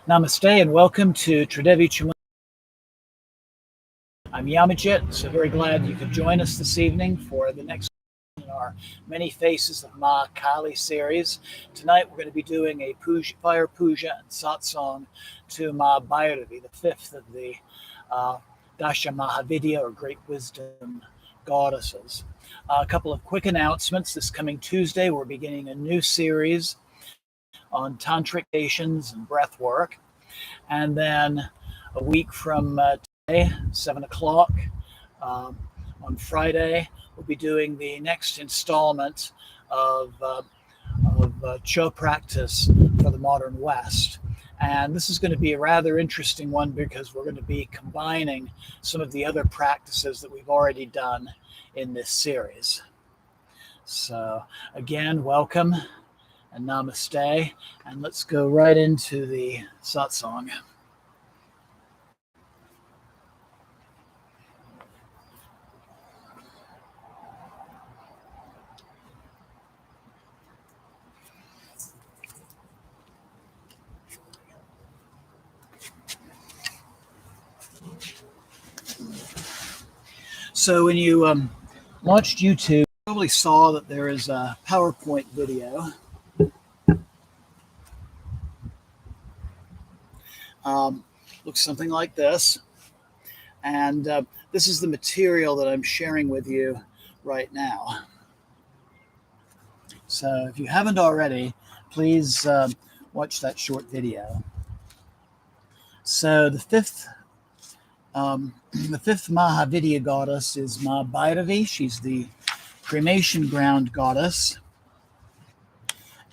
Namaste and welcome to Tridevi Chamun. I'm Yamajit, so very glad you could join us this evening for the next in our Many Faces of Ma Kali series. Tonight we're going to be doing a fire puja and satsang to Ma Bhairavi, the fifth of the Dasha Mahavidya or Great Wisdom goddesses. A couple of quick announcements. This coming Tuesday we're beginning a new series on tantric meditations and breath work. And then a week from today, 7 o'clock on Friday, we'll be doing the next installment of Cho practice for the modern West. And this is going to be a rather interesting one because we're going to be combining some of the other practices that we've already done in this series. So again, welcome and namaste, and let's go right into the satsang. So when you launched YouTube, you probably saw that there is a PowerPoint video. Looks something like this. And this is the material that I'm sharing with you right now. So if you haven't already, please watch that short video. So the fifth Mahavidya goddess is Ma Bhairavi. She's the cremation ground goddess.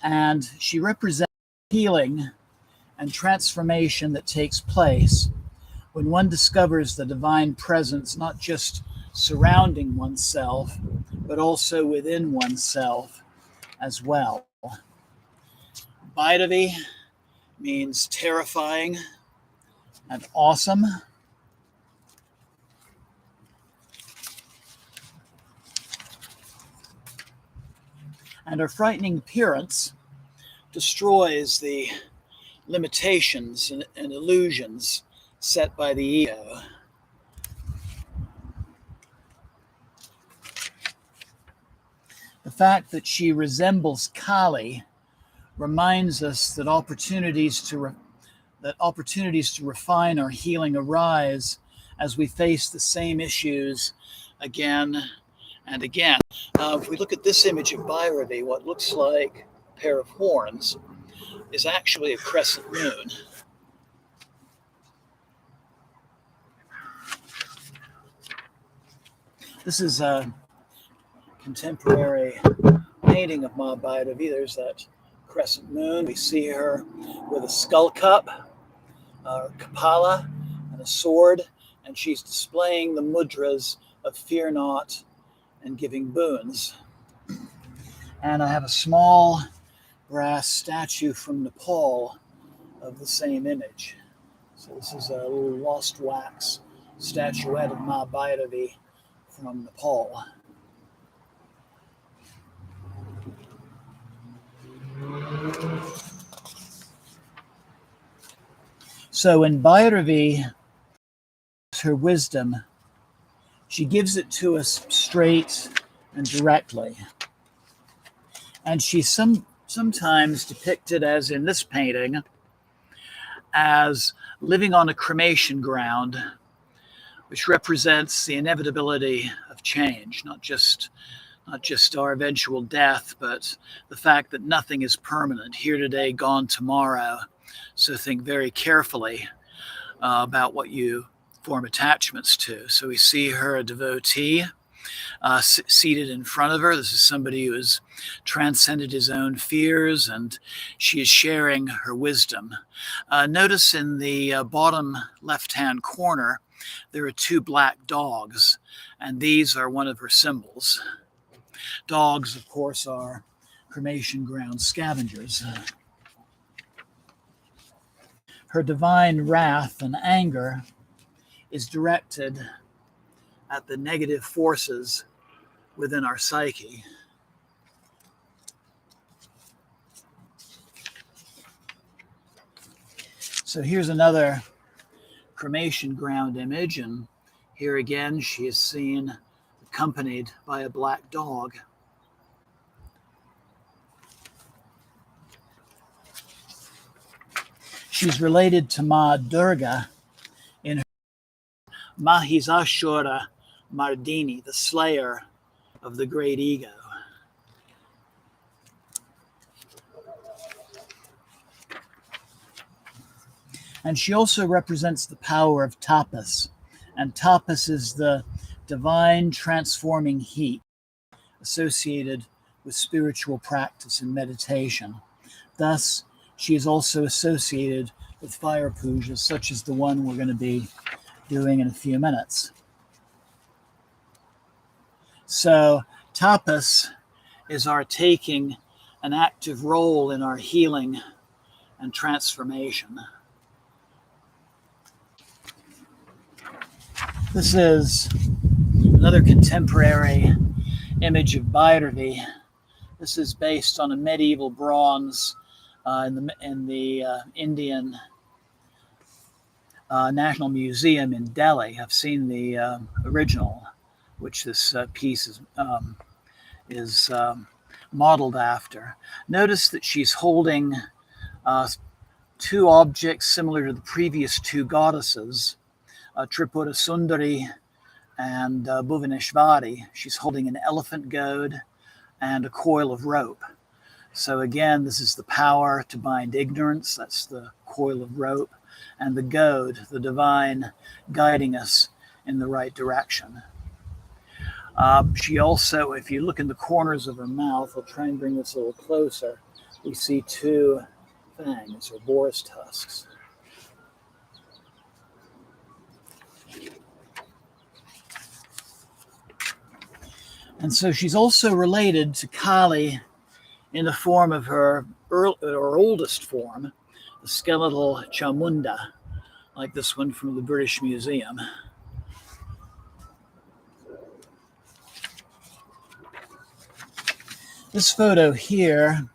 And she represents healing and transformation that takes place when one discovers the divine presence, not just surrounding oneself, but also within oneself as well. Bhairavi means terrifying and awesome. And her frightening appearance destroys the limitations and illusions set by the ego. The fact that she resembles Kali reminds us that opportunities to refine our healing arise as we face the same issues again and again. If we look at this image of Bhairavi, what looks like a pair of horns is actually a crescent moon. This is a contemporary painting of Ma Bhairavi. There's that crescent moon. We see her with a skull cup, kapala, and a sword, and she's displaying the mudras of fear not and giving boons. And I have a small brass statue from Nepal of the same image. So this is a little lost wax statuette of Ma Bhairavi from Nepal. So when Bhairavi, her wisdom, she gives it to us straight and directly. And she's sometimes depicted, as in this painting, as living on a cremation ground, which represents the inevitability of change, not just our eventual death, but the fact that nothing is permanent, here today, gone tomorrow. So think very carefully about what you form attachments to. So we see her, a devotee, seated in front of her. This is somebody who has transcended his own fears, and she is sharing her wisdom. Notice in the bottom left-hand corner, there are two black dogs, and these are one of her symbols. Dogs, of course, are cremation ground scavengers. Her divine wrath and anger is directed at the negative forces within our psyche. So here's another cremation ground image, and here again she is seen accompanied by a black dog. She's related to Ma Durga in her Mahishasura Mardini, the slayer of the great ego. And she also represents the power of tapas. And tapas is the divine transforming heat associated with spiritual practice and meditation. Thus, she is also associated with fire pujas, such as the one we're going to be doing in a few minutes. So, tapas is our taking an active role in our healing and transformation. This is another contemporary image of Bhairavi. This is based on a medieval bronze in the Indian National Museum in Delhi. I've seen the original, which this piece is modeled after. Notice that she's holding two objects similar to the previous two goddesses, Tripura Sundari and Bhuvaneshwari. She's holding an elephant goad and a coil of rope. So again, this is the power to bind ignorance. That's the coil of rope. And the goad, the divine, guiding us in the right direction. She also, if you look in the corners of her mouth, I'll try and bring this a little closer, we see two fangs, or boar's tusks. And so she's also related to Kali in the form of her oldest form, the skeletal Chamunda, like this one from the British Museum. This photo here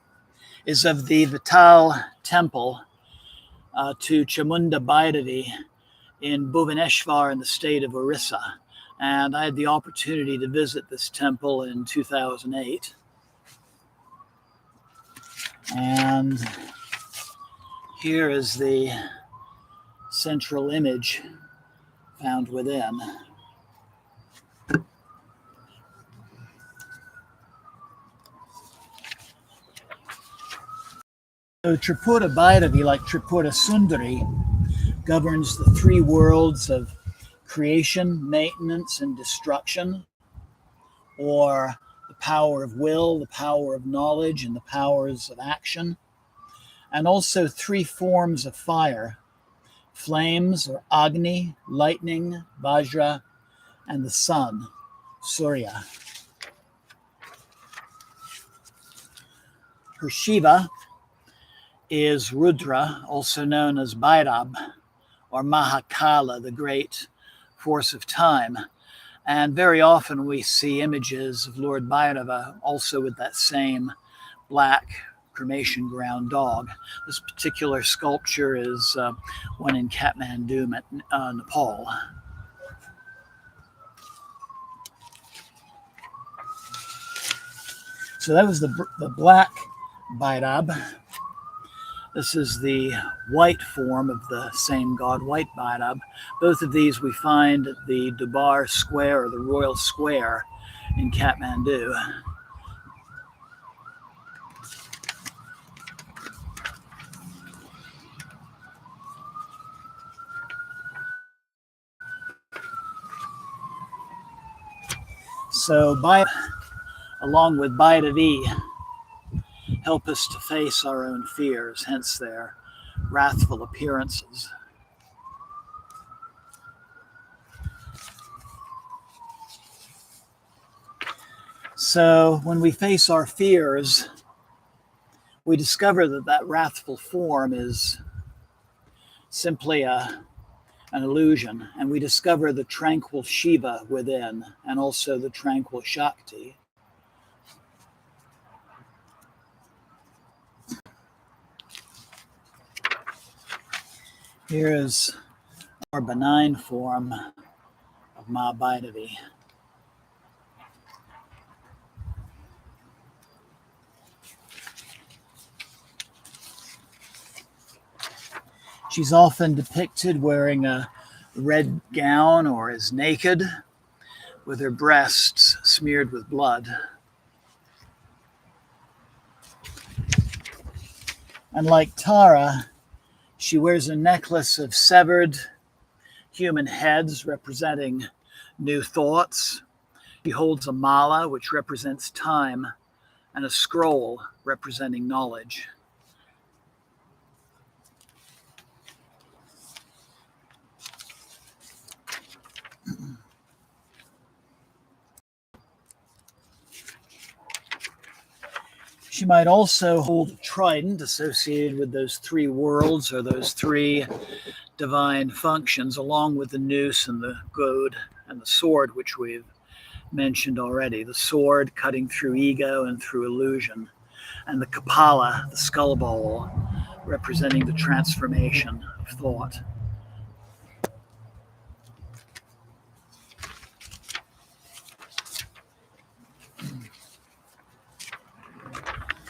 is of the Vital temple to Chamunda Bhairavi in Bhuvaneshwar in the state of Orissa. And I had the opportunity to visit this temple in 2008. And here is the central image found within. So Tripura Bhairavi, like Tripura Sundari, governs the three worlds of creation, maintenance, and destruction, or the power of will, the power of knowledge, and the powers of action, and also three forms of fire: flames, or Agni, lightning, Vajra, and the sun, Surya. Her Shiva is Rudra, also known as Bhairab, or Mahakala, the great force of time. And very often we see images of Lord Bhairava also with that same black cremation ground dog. This particular sculpture is one in Kathmandu, Nepal. So that was the black Bhairab. This is the white form of the same god, White Bhairab. Both of these we find at the Durbar Square, or the Royal Square in Kathmandu. So, along with Bhairavi, help us to face our own fears, hence their wrathful appearances. So when we face our fears, we discover that wrathful form is simply an illusion, and we discover the tranquil Shiva within, and also the tranquil Shakti. Here is a more benign form of Ma Bhairavi. She's often depicted wearing a red gown or is naked, with her breasts smeared with blood. And like Tara, she wears a necklace of severed human heads representing new thoughts. She holds a mala, which represents time, and a scroll representing knowledge. She might also hold a trident associated with those three worlds or those three divine functions, along with the noose and the goad and the sword, which we've mentioned already. The sword cutting through ego and through illusion, and the Kapala, the skull bowl, representing the transformation of thought.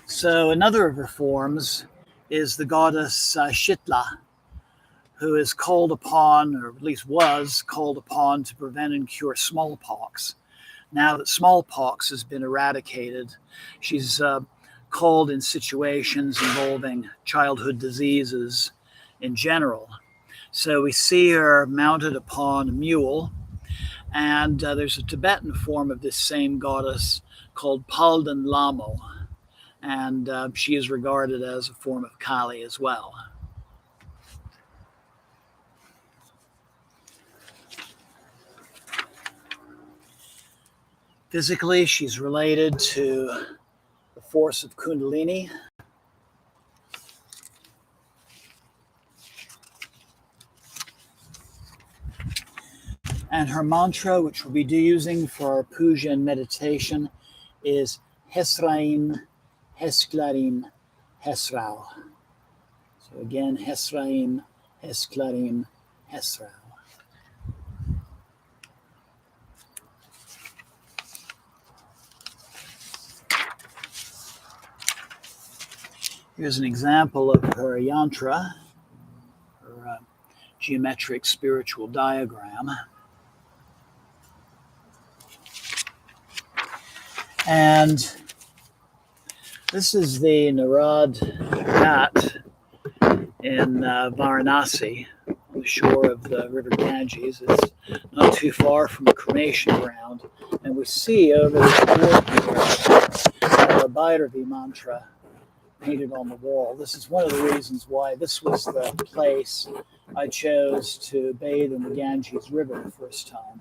So another of her forms is the goddess Shitla, who is called upon, or at least was called upon, to prevent and cure smallpox. Now that smallpox has been eradicated, she's called in situations involving childhood diseases in general. So we see her mounted upon a mule, and there's a Tibetan form of this same goddess called Palden Lamo, and she is regarded as a form of Kali as well. Physically, she's related to the force of Kundalini. And her mantra, which we'll be using for our puja and meditation, is Hesraim, Hesklarim, Hesrao. So again, Hesraim, Hesklarim, Hesrao. Here's an example of her yantra, her geometric spiritual diagram. And this is the Narad Ghat in Varanasi, on the shore of the river Ganges. It's not too far from the cremation ground. And we see over the board here the Bhairavi mantra painted on the wall. This is one of the reasons why this was the place I chose to bathe in the Ganges River the first time.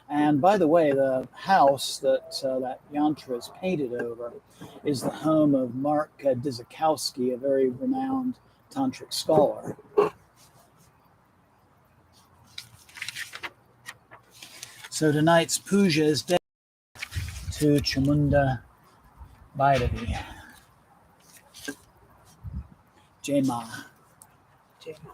And by the way, the house that that yantra is painted over is the home of Mark Dizikowski, a very renowned tantric scholar. So tonight's puja is dedicated to Chamunda Bhairavi. Jai Ma. Jai Ma.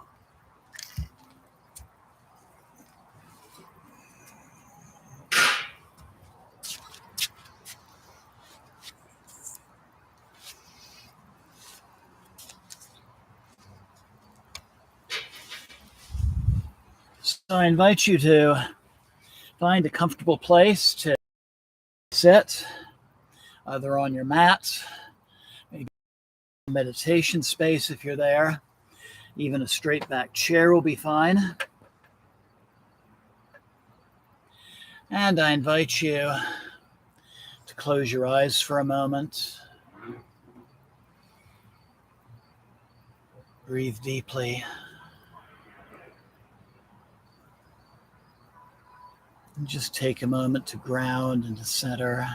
So I invite you to find a comfortable place to sit, either on your mat, maybe a meditation space if you're there. Even a straight back chair will be fine. And I invite you to close your eyes for a moment. Breathe deeply. And just take a moment to ground and to center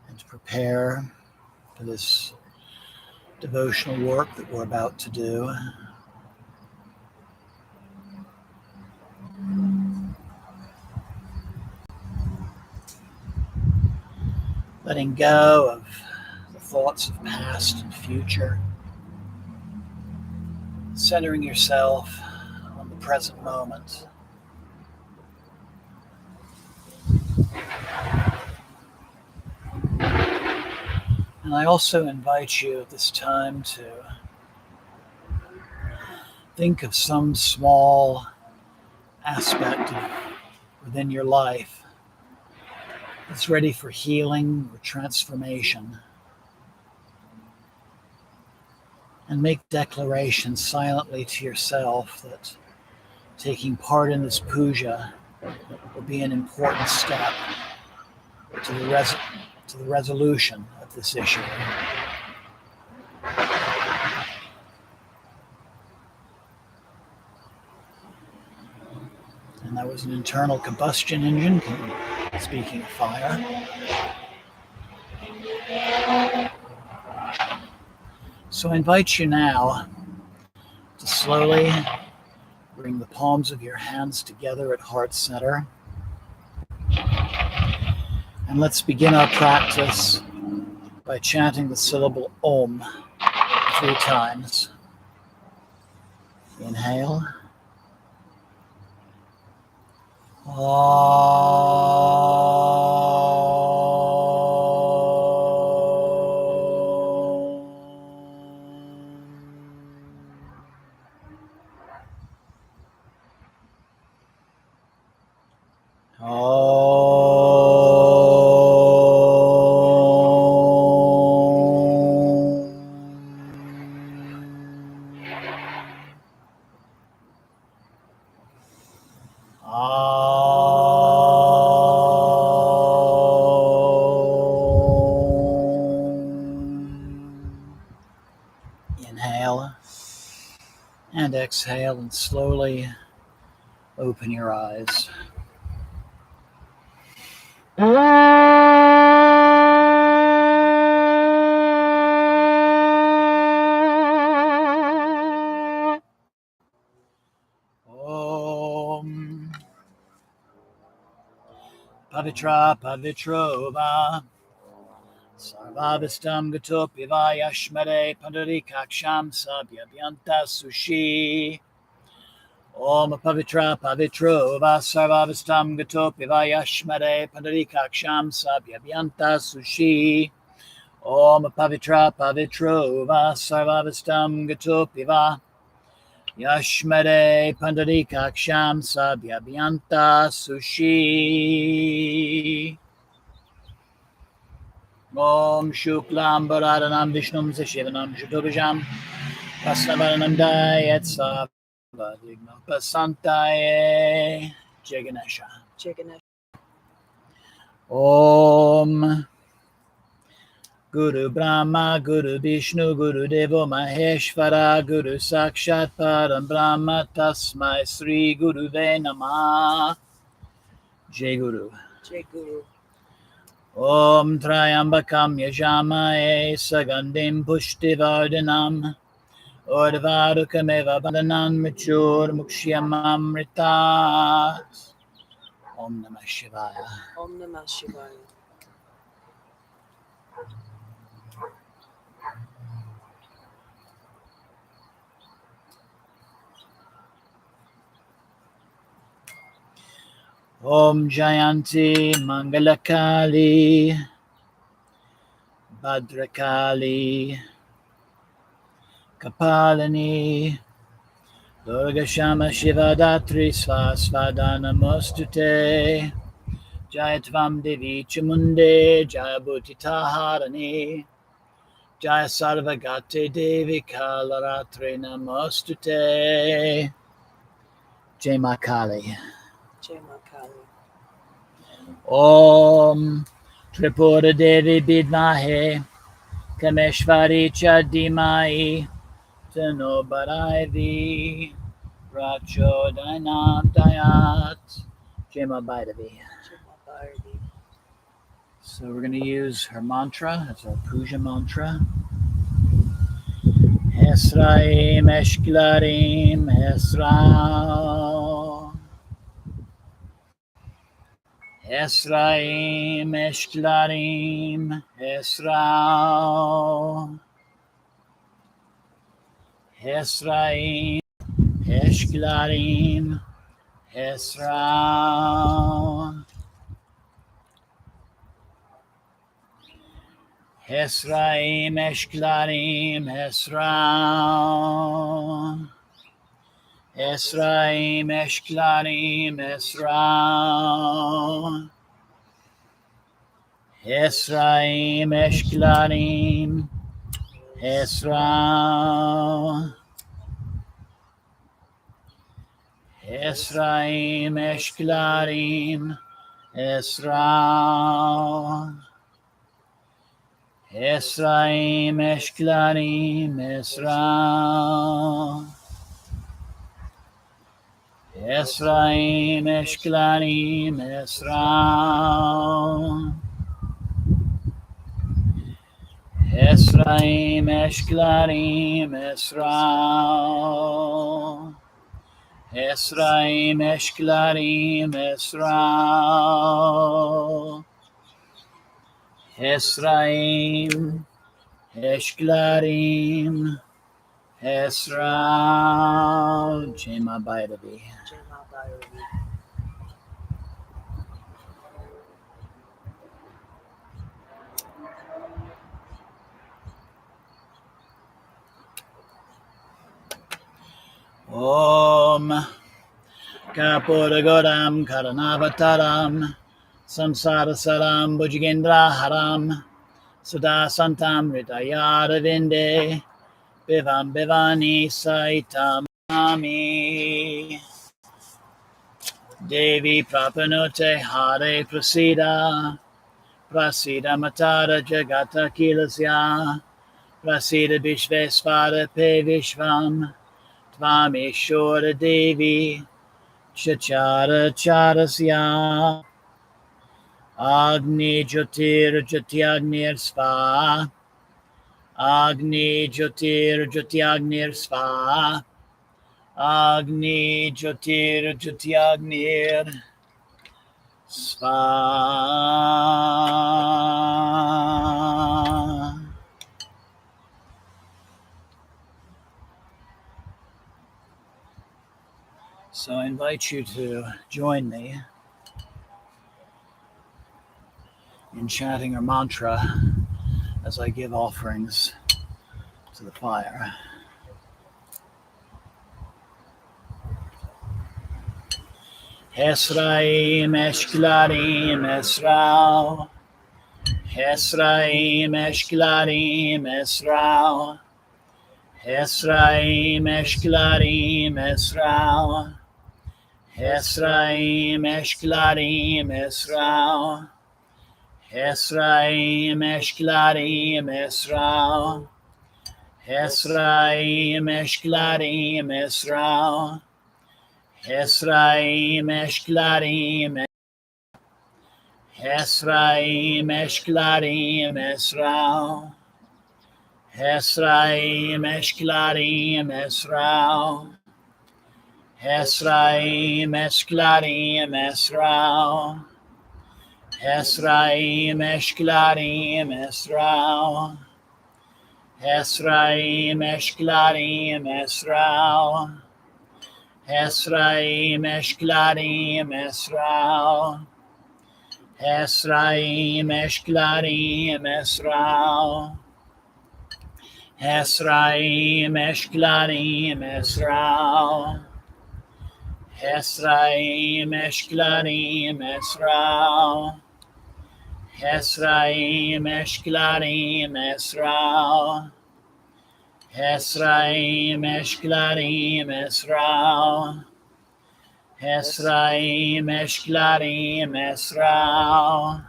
and to prepare for this devotional work that we're about to do. Letting go of the thoughts of past and future. Centering yourself on the present moment. And I also invite you at this time to think of some small aspect within your life that's ready for healing or transformation. And make declarations silently to yourself that taking part in this puja will be an important step to the resolution of this issue. And that was an internal combustion engine, speaking of fire. So I invite you now to slowly bring the palms of your hands together at heart center. And let's begin our practice by chanting the syllable Om 3 times. Inhale. Inhale and exhale, and slowly open your eyes. Om Pavitra Pavitro Va Sarvabhistam Gatopi Va Yashmare Pandarikaksham Sabhyabhyanta Sushi. Om Pavitra Pavitro Va Sarvabhistam Gatopi Va Yashmare Pandarikaksham Sabhyabhyanta Sushi. Om Pavitra Pavitro Va Sarvabhistam Gatopi Va Yashmare Pandarikaksham Sabhyabhyanta Sushi. Om Shuklam Bharadhanam Vishnum Sashivanam Shatobhijam Vasnavaranam Dayat Savadhignopasantaye Jai Ganesha. Om Guru Brahma Guru Vishnu Guru Devo Maheshvara Guru Sakshat Param Brahma Tasmai Sri Guru Ve Namah. Jai Guru. Om Trayambakam Yajamaye Sagandim Pushtivardhanam Urdvarukameva Vandanan Machur Mukshyamamritat. Om Namah Shivaya. Om Namah Shivaya. Om Jayanti Mangalakali Bhadrakali Kapalini Durga Shama Shiva Datri Svasvadana Mostute Jayatvam Devi Chamunde Jayabhuti Taharani Jaya Sarvagate Devi Kalaratre Namostute. Jai Ma Kali. Om Tripura Devi Bidmahe Kameshvari Chadimai Tano Bhairavi Prachodhanam Dayat. Jai Ma Bhairavi. So we're going to use her mantra. It's our Puja mantra. Esraim Eshklarim Esra. Esraim Eshklarim Esra. Esraim, Eshklarim, Esra. Esraim, Eshklarim, Esra. Esraim, Eshklarim, Esra. Esraim, Eshklarim, Esra. Esraim, Eshklarim, Esra. Esraim, Eshklarim, Esra. Esraim, Eshklarim, Esra. Esraim, Eshklarim, Esra. Esraim, Eshklarim, Esra. Esraim, Eshklarim, Esra. Jema Bhairavi. Om Kapuragodam Karanavataram Samsara Saram Bhujagendra Haram Sudha Santam Ritayara Vinde Bivam Bivani Saitam Ami Devi Prapanote Hare Prasida Prasida Matara Jagata Kilasya Prasida Vishvesvara Pe Vishvam Tvameshwara Devi Chachara Charasya Agni Jyotir Jyotiagnir Sva Agni Jyotir Jyotiagnir Sva Agni Jyotir Jyotiagnir Sva. So I invite you to join me in chanting our mantra as I give offerings to the fire. Esraim, Eshklarim, Esrao. Esraim, Eshklarim, Esrao. Esraim, Eshklarim, Esrao. Esraim, Eshklarim, Esrao. Esraim, Eshklarim, Esrao. Esraim, Eshklarim, Esrao. Esraim, Eshklarim, Esraim, Eshklarim, Esrao. Esraim, Eshklarim, Esrao. Esraim, Eshklarim, Esrao. Esraim, Eshklarim, Esrao. Esraim, Eshklarim, Esrao. Esraim, Eshklarim, Esrao. Esraim, Eshklarim, Esrao. Esraim, Eshklarim, Esrao. Esraim, Eshklarim, Esrao. Esraim, Eshklarim, Esrao. Esraim, Eshklarim, Esrao. Esraim, Eshklarim, Esrao.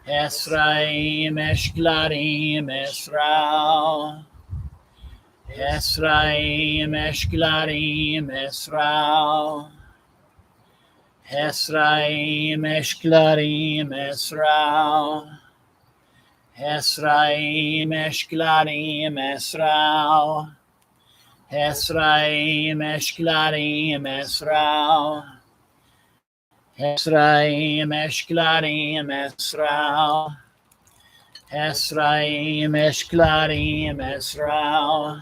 Esraim, Eshklarim, Esrao. Esraim, Eshklarim, Esrao. Esraim, Eshklarim, Esrao. Esraim, Eshklarim, Esrao. Esraim, Eshklarim, Esrao. Esraim, Eshklarim, Esrao. Esraim, Eshklarim, Esrao.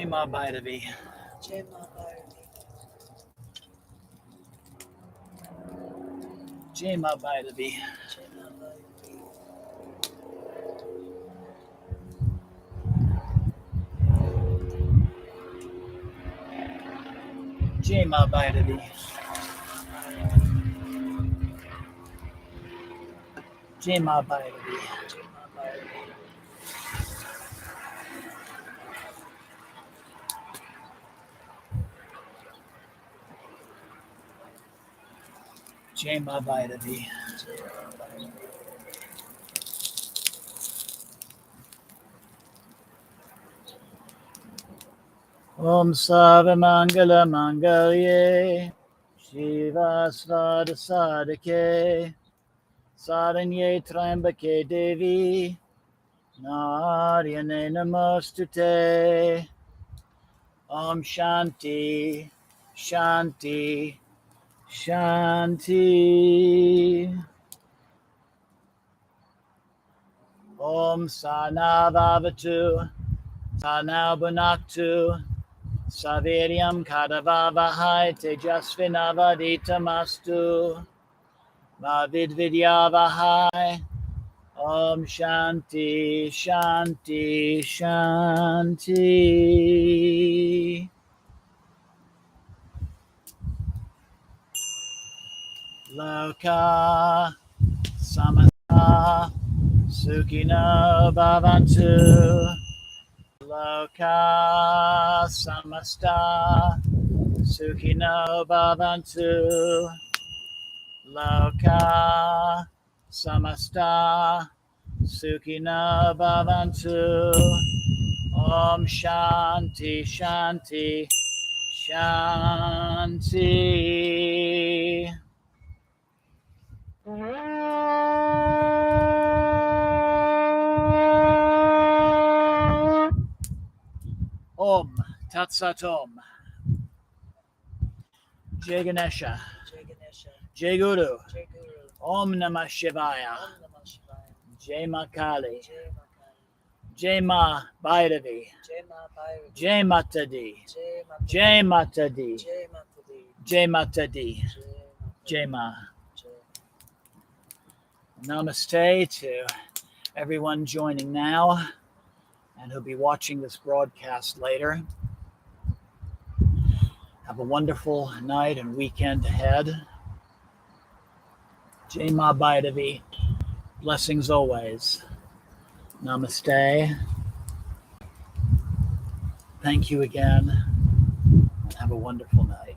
Jai Ma Bhairavi. Jai Ma Bhairavi. Jai Ma Bhairavi. Jai Ma Bhairavi. Jai Ma Bhairavi. Jai Ma Bhairavi. Jai Ma Bhairavi. Jai Ma Bhairavi. Jai Ma Bhairavi. Om Sarvamangala Mangalye Shiva Svada Sadake Saranye Trambake Devi Naryane Namostute. Om Shanti Shanti Shanti. Om Sana Bhavatu Sana Bunaktu Saviryam Kadavavahai Tejasvinavaditamastu Mavidvidyavahai. Om Shanti Shanti Shanti. Loka Samasta Sukhino Bhavantu. Loka Samasta Sukhino Bhavantu. Loka Samasta Sukhino Bhavantu. Om Shanti Shanti Shanti. Om Tat Sat Om. Jai Ganesha. Jai Ganesha. Jai Guru. Jai Guru. Om Namah Shivaya. Om Namah Shivaya. Jai Ma Kali. Jai Ma Kali. Jai Ma Bhairavi. Jai Ma Bhairavi. Jai Mata Di. Jai Mata Di. Jai Mata Di. Jai Mata Di. Jai Mata Di. Jai Mata Jai Di. Ma. Jai. Namaste to everyone joining now and who'll be watching this broadcast later. Have a wonderful night and weekend ahead. Jai Ma Bhairavi. Blessings always. Namaste. Thank you again and have a wonderful night.